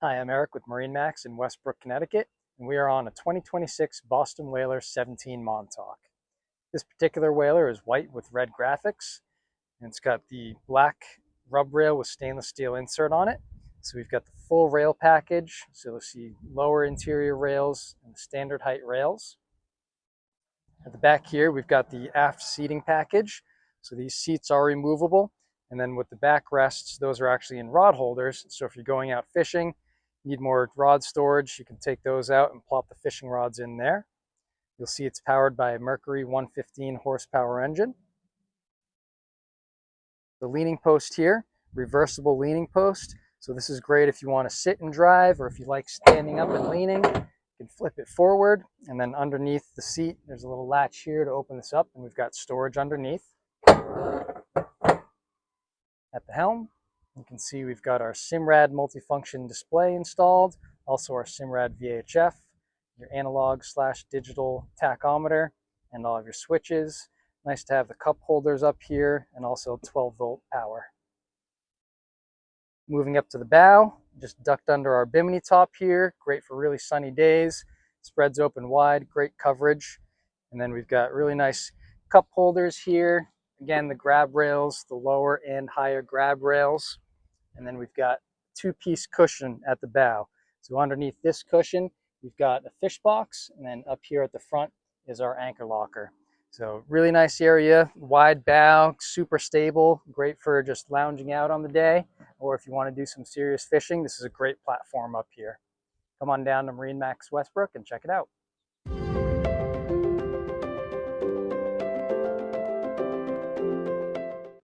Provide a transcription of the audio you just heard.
Hi, I'm Eric with MarineMax in Westbrook, Connecticut, and we are on a 2026 Boston Whaler 17 Montauk. This particular whaler is white with red graphics, and it's got the black rub rail with stainless steel insert on it. So we've got the full rail package, so you'll see lower interior rails and the standard height rails. At the back here, we've got the aft seating package. So these seats are removable, and then with the back rests, those are actually in rod holders. So if you're going out fishing, need more rod storage, you can take those out and plop the fishing rods in there. You'll see it's powered by a MERCURY 115 horsepower engine. The leaning post here, reversible leaning post. So this is great if you want to sit and drive, or if you like standing up and leaning, you can flip it forward. And then underneath the seat, there's a little latch here to open this up, and we've got storage underneath. At the helm, you can see we've got our Simrad multifunction display installed, also our Simrad VHF, your analog/digital tachometer, and all of your switches. Nice to have the cup holders up here, and also 12-volt power. Moving up to the bow, just ducked under our bimini top here, great for really sunny days. Spreads open wide, great coverage. And then we've got really nice cup holders here. Again, the grab rails, the lower and higher grab rails. And then we've got two-piece cushion at the bow. So underneath this cushion, we've got a fish box, and then up here at the front is our anchor locker. So really nice area, wide bow, super stable, great for just lounging out on the day, or if you want to do some serious fishing, this is a great platform up here. Come on down to MarineMax Westbrook and check it out.